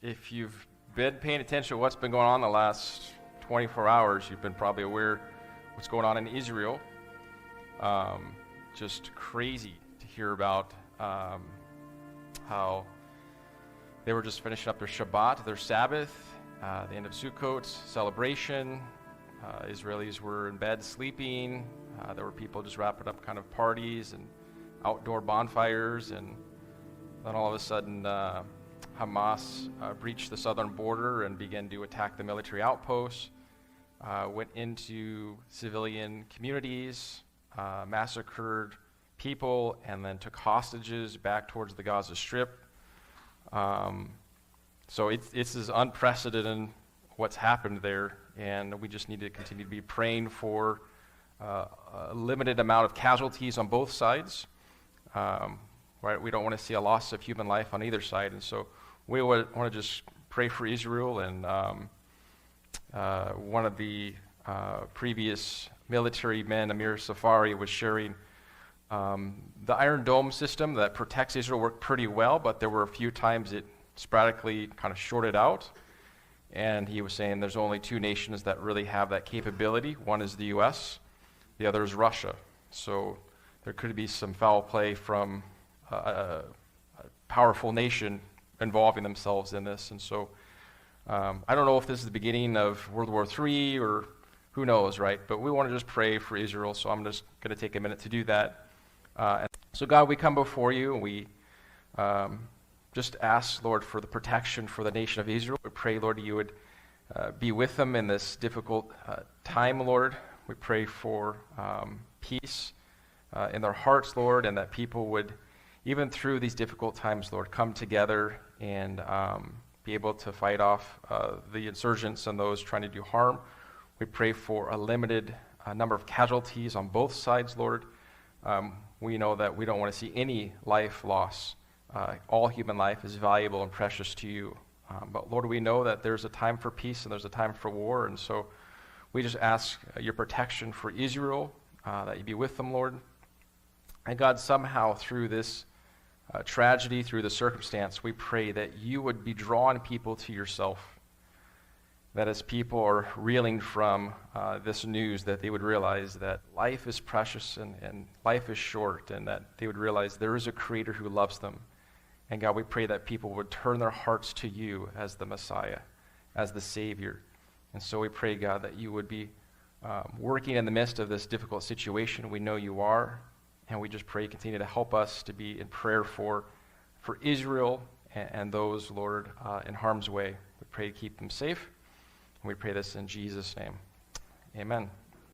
if you've been paying attention to what's been going on the last 24 hours, you've been probably aware what's going on in Israel. Just crazy to hear about how they were just finishing up their Shabbat, their Sabbath, the end of Sukkot celebration. Israelis were in bed sleeping. There were people just wrapping up kind of parties and outdoor bonfires, and then all of a sudden Hamas breached the southern border and began to attack the military outposts, went into civilian communities, massacred people, and then took hostages back towards the Gaza Strip. So it's as unprecedented what's happened there, and we just need to continue to be praying for a limited amount of casualties on both sides. Right? We don't want to see a loss of human life on either side, and so we want to just pray for Israel. And one of the previous military men, Amir Safari, was sharing the Iron Dome system that protects Israel worked pretty well, but there were a few times it sporadically kind of shorted out. And he was saying there's only two nations that really have that capability. One is the U.S., the other is Russia. So there could be some foul play from a powerful nation involving themselves in this. And so I don't know if this is the beginning of World War III or who knows, right? But we want to just pray for Israel, so I'm just going to take a minute to do that. So God, we come before you, and we just ask, Lord, for the protection for the nation of Israel. We pray, Lord, you would be with them in this difficult time, Lord. We pray for peace in their hearts, Lord, and that people would, even through these difficult times, Lord, come together and be able to fight off the insurgents and those trying to do harm. We pray for a limited number of casualties on both sides, Lord. We know that we don't want to see any life loss. All human life is valuable and precious to you. But Lord, we know that there's a time for peace and there's a time for war. And so we just ask your protection for Israel, that you be with them, Lord. And God, somehow through this tragedy, through the circumstance, we pray that you would be drawing people to yourself. That as people are reeling from this news, that they would realize that life is precious and life is short, and that they would realize there is a Creator who loves them. And God, we pray that people would turn their hearts to you as the Messiah, as the Savior. And so we pray, God, that you would be working in the midst of this difficult situation. We know you are, and we just pray continue to help us to be in prayer for Israel and those, Lord, in harm's way. We pray to keep them safe. And we pray this in Jesus' name. Amen.